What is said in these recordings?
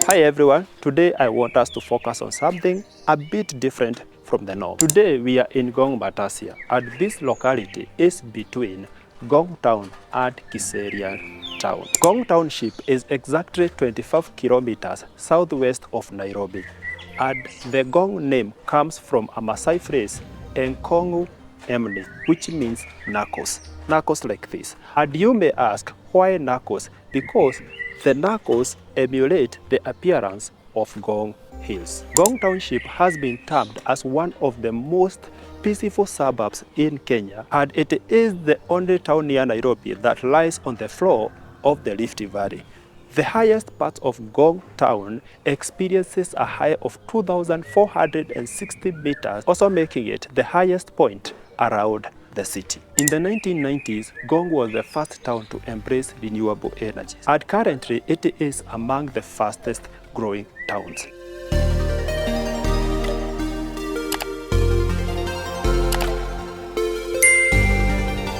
Hi everyone, today I want us to focus on something a bit different from the norm. Today we are in Ngong Matasia, and this locality is between Ngong Town and Kiserian Town. Gong Township is exactly 25 kilometers southwest of Nairobi, and the Gong name comes from a Maasai phrase, Enkongu Emni, which means knuckles. Knuckles like this. And you may ask, why knuckles? Because the knuckles emulate the appearance of Gong Hills. Gong Township has been termed as one of the most peaceful suburbs in Kenya, and it is the only town near Nairobi that lies on the floor of the Rift Valley. The highest part of Ngong Town experiences a high of 2,460 meters, also making it the highest point around the city. In the 1990s, Gong was the first town to embrace renewable energies, and currently it is among the fastest growing towns.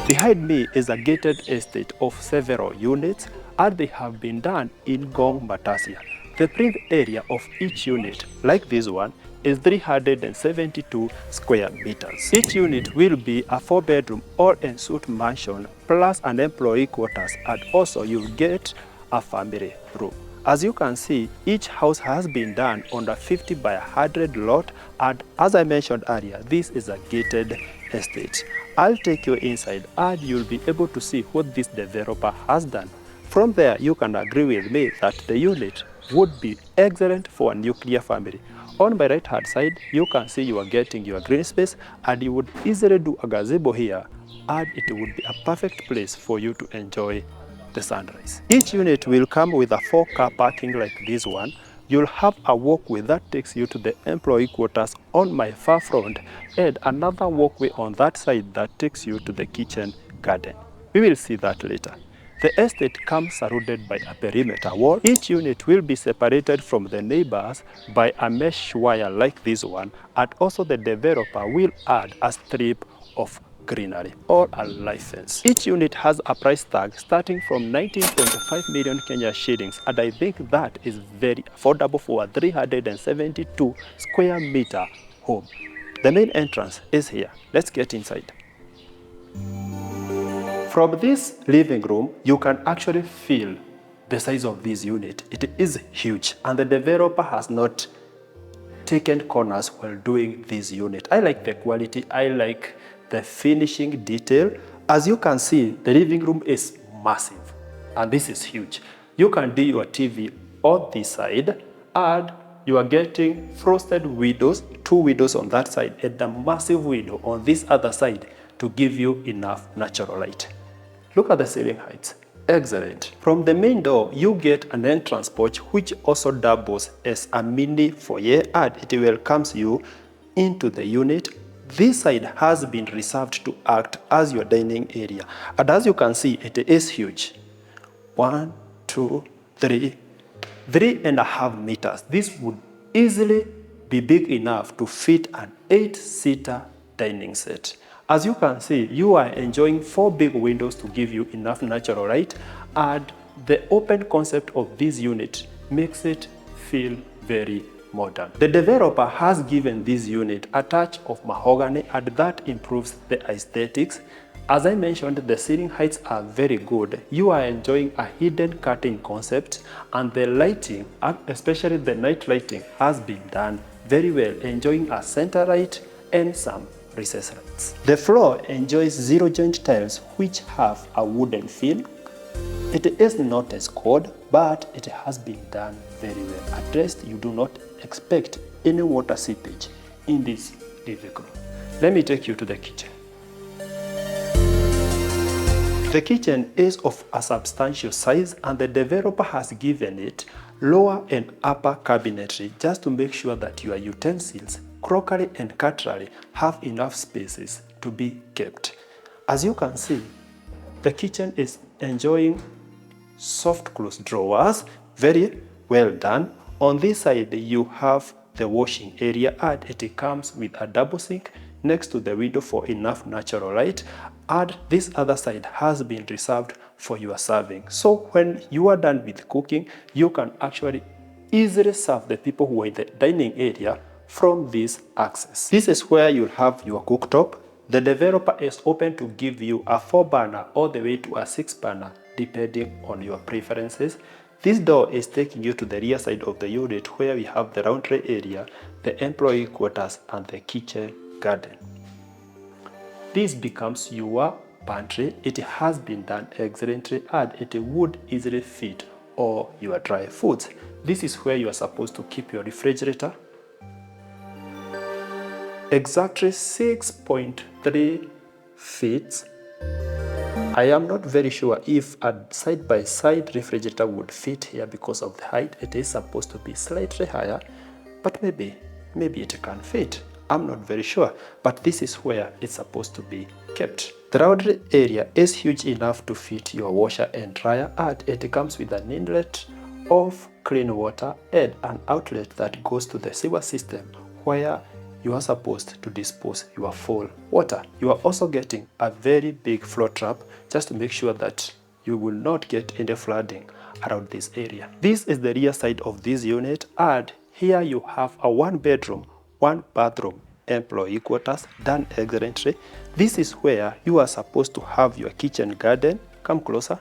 Behind me is a gated estate of several units, and they have been done in Ngong Matasia. The print area of each unit, like this one, is 372 square meters. Each unit will be a 4-bedroom all-en-suite mansion plus an employee quarters, and also you get a family room. As you can see, each house has been done on a 50 by 100 lot, and as I mentioned earlier, this is a gated estate. I'll take you inside and you'll be able to see what this developer has done. From there, you can agree with me that the unit would be excellent for a nuclear family. On my right hand side, you can see you are getting your green space, and you would easily do a gazebo here, and it would be a perfect place for you to enjoy the sunrise. Each unit will come with a 4-car parking like this one. You'll have a walkway that takes you to the employee quarters on my far front, and another walkway on that side that takes you to the kitchen garden. We will see that later. The estate comes surrounded by a perimeter wall. Each unit will be separated from the neighbors by a mesh wire like this one, and also the developer will add a strip of greenery or a life fence. Each unit has a price tag starting from 19.5 million Kenya shillings, and I think that is very affordable for a 372 square meter home. The main entrance is here. Let's get inside. From this living room, you can actually feel the size of this unit. It is huge, and the developer has not taken corners while doing this unit. I like the quality, I like the finishing detail. As you can see, the living room is massive, and this is huge. You can do your TV on this side, and you are getting frosted windows, 2 windows on that side, and a massive window on this other side to give you enough natural light. Look at the ceiling heights. Excellent. From the main door, you get an entrance porch which also doubles as a mini foyer, and it welcomes you into the unit. This side has been reserved to act as your dining area, and as you can see, it is huge. 1, 2, 3, 3.5 meters. This would easily be big enough to fit an 8-seater dining set. As you can see, you are enjoying 4 big windows to give you enough natural light, and the open concept of this unit makes it feel very modern. The developer has given this unit a touch of mahogany, and that improves the aesthetics. As I mentioned, the ceiling heights are very good. You are enjoying a hidden curtain concept, and the lighting, especially the night lighting, has been done very well, enjoying a center light and some recess lights. The floor enjoys zero joint tiles which have a wooden feel. It is not as cold, but it has been done very well. At least you do not expect any water seepage in this living room. Let me take you to the kitchen. The kitchen is of a substantial size, and the developer has given it lower and upper cabinetry just to make sure that your utensils, crockery and cutlery have enough spaces to be kept. As you can see, the kitchen is enjoying soft close drawers, very well done. On this side, you have the washing area, and it comes with a double sink next to the window for enough natural light, and this other side has been reserved for your serving. So when you are done with cooking, you can actually easily serve the people who are in the dining area from this access. This is where you'll have your cooktop. The developer is open to give you a 4-burner all the way to a 6-burner depending on your preferences. This door is taking you to the rear side of the unit where we have the laundry area, the employee quarters, and the kitchen garden. This becomes your pantry. It has been done excellently and it would easily fit all your dry foods. This is where you are supposed to keep your refrigerator. Exactly 6.3 feet. I am not very sure if a side-by-side refrigerator would fit here because of the height. It is supposed to be slightly higher, but maybe it can fit. I'm not very sure, but this is where it's supposed to be kept. The laundry area is huge enough to fit your washer and dryer, and it comes with an inlet of clean water and an outlet that goes to the sewer system where you are supposed to dispose your full water. You are also getting a very big floor trap just to make sure that you will not get any flooding around this area. This is the rear side of this unit, and here you have a 1-bedroom, 1-bathroom employee quarters done excellently. This is where you are supposed to have your kitchen garden. Come closer.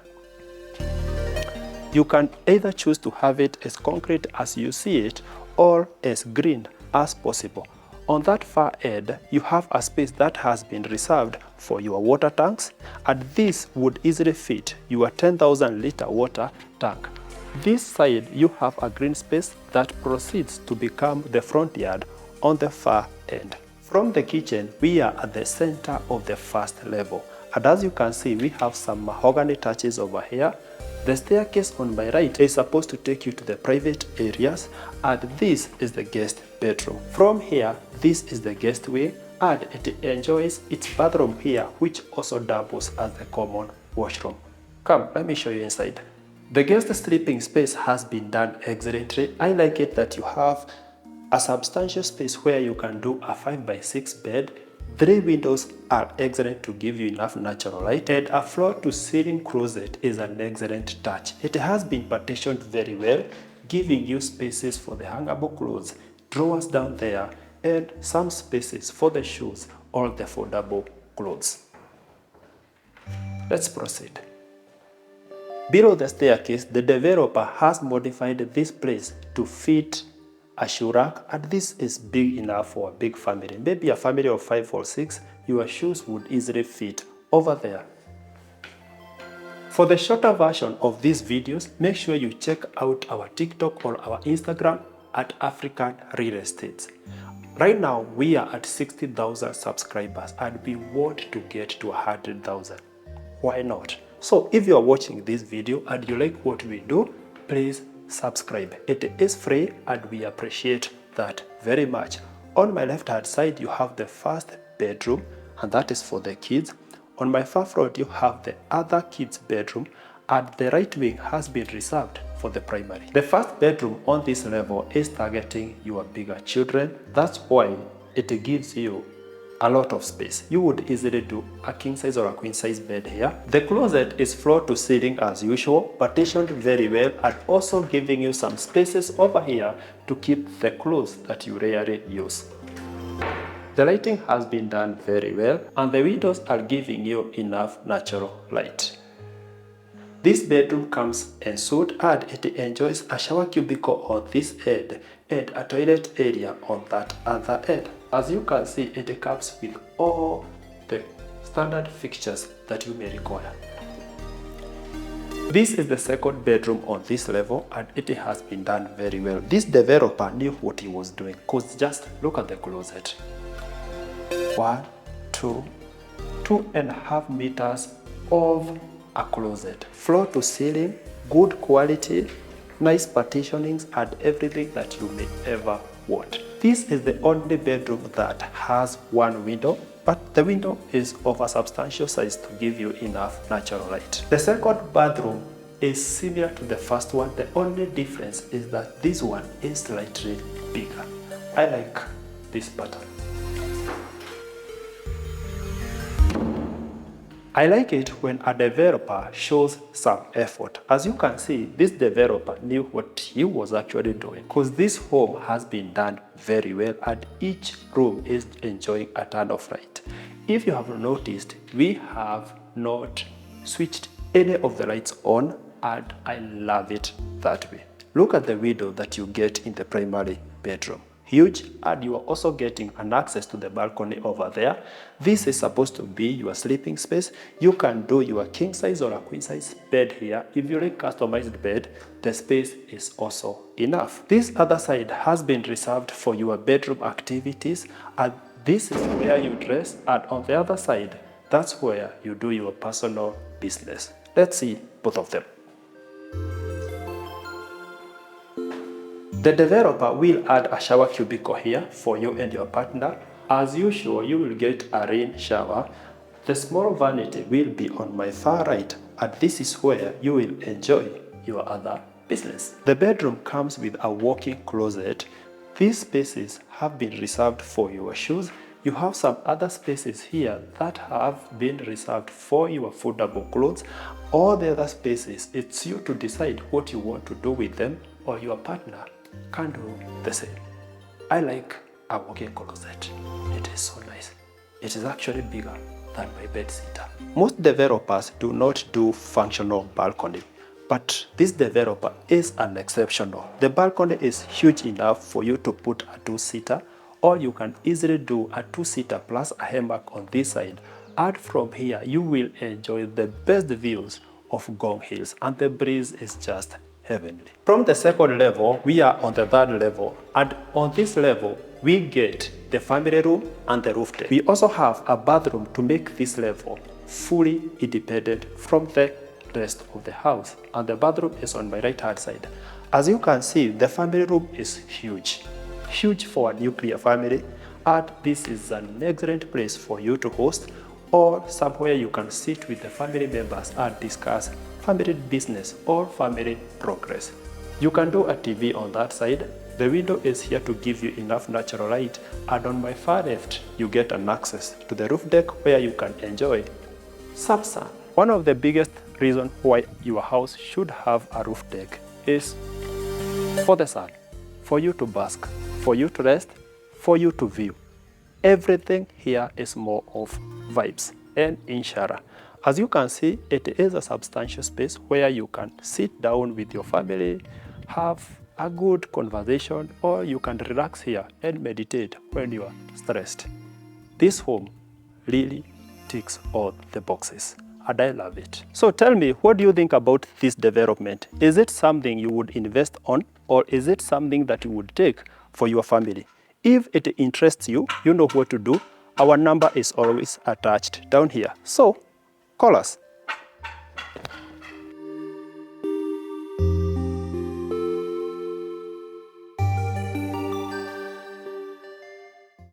You can either choose to have it as concrete as you see it or as green as possible. On that far end, you have a space that has been reserved for your water tanks, and this would easily fit your 10,000-liter water tank. This side, you have a green space that proceeds to become the front yard on the far end. From the kitchen, we are at the center of the first level, and as you can see, we have some mahogany touches over here. The staircase on my right is supposed to take you to the private areas, and this is the guest bedroom. From here, this is the guest wing, and it enjoys its bathroom here, which also doubles as the common washroom. Come, let me show you inside. The guest sleeping space has been done excellently. I like it that you have a substantial space where you can do a 5x6 bed. 3 windows are excellent to give you enough natural light, and a floor-to-ceiling closet is an excellent touch. It has been partitioned very well, giving you spaces for the hangable clothes, drawers down there, and some spaces for the shoes or the foldable clothes. Let's proceed. Below the staircase, the developer has modified this place to fit a shoe rack, and this is big enough for a big family. Maybe a family of 5 or 6, your shoes would easily fit over there. For the shorter version of these videos, make sure you check out our TikTok or our Instagram at African Real Estate. Right now, we are at 60,000 subscribers and we want to get to 100,000. Why not? So if you are watching this video and you like what we do, please subscribe. It is free and we appreciate that very much. On my left hand side, you have the first bedroom, and that is for the kids. On my far front, you have the other kids' bedroom, and the right wing has been reserved for the primary. The first bedroom on this level is targeting your bigger children. That's why it gives you a lot of space. You would easily do a king size or a queen size bed here. The closet is floor to ceiling as usual, partitioned very well, and also giving you some spaces over here to keep the clothes that you rarely use. The lighting has been done very well, and the windows are giving you enough natural light. This bedroom comes ensuite, and it enjoys a shower cubicle on this end and a toilet area on that other end. As you can see, it comes with all the standard fixtures that you may require. This is the second bedroom on this level, and it has been done very well. This developer knew what he was doing, because just look at the closet. 1, 2, 2.5 meters of a closet, floor to ceiling, good quality, nice partitionings, and everything that you may ever want. This is the only bedroom that has one window, but the window is of a substantial size to give you enough natural light. The second bathroom is similar to the first one. The only difference is that this one is slightly bigger. I like this pattern. I like it when a developer shows some effort. As you can see, this developer knew what he was actually doing because this home has been done very well and each room is enjoying a ton of light. If you have noticed, we have not switched any of the lights on and I love it that way. Look at the window that you get in the primary bedroom. Huge, and you are also getting an access to the balcony over there. This is supposed to be your sleeping space. You can do your king size or a queen size bed here. If you like customized bed, the space is also enough. This other side has been reserved for your bedroom activities, and this is where you dress, and on the other side, that's where you do your personal business. Let's see both of them. The developer will add a shower cubicle here for you and your partner. As usual, you will get a rain shower. The small vanity will be on my far right, and this is where you will enjoy your other business. The bedroom comes with a walk-in closet. These spaces have been reserved for your shoes. You have some other spaces here that have been reserved for your foldable clothes. All the other spaces, it's you to decide what you want to do with them, or your partner can do the same. I like a walk-in closet. It is so nice. It is actually bigger than my bed sitter. Most developers do not do functional balcony, but this developer is an exceptional. The balcony is huge enough for you to put a two-seater, or you can easily do a two-seater plus a hammock on this side. And from here, you will enjoy the best views of Gong Hills, and the breeze is just heavenly. From the second level, we are on the third level, and on this level, we get the family room and the roof deck. We also have a bathroom to make this level fully independent from the rest of the house, and the bathroom is on my right hand side. As you can see, the family room is huge for a nuclear family, and this is an excellent place for you to host, or somewhere you can sit with the family members and discuss family business or family progress. You can do a TV on that side. The window is here to give you enough natural light, and on my far left, you get an access to the roof deck where you can enjoy some sun. One of the biggest reasons why your house should have a roof deck is for the sun, for you to bask, for you to rest, for you to view. Everything here is more of vibes and inshara. As you can see, it is a substantial space where you can sit down with your family, have a good conversation, or you can relax here and meditate when you are stressed. This home really ticks all the boxes, and I love it. So tell me, what do you think about this development? Is it something you would invest on, or is it something that you would take for your family? If it interests you, you know what to do. Our number is always attached down here. So call us.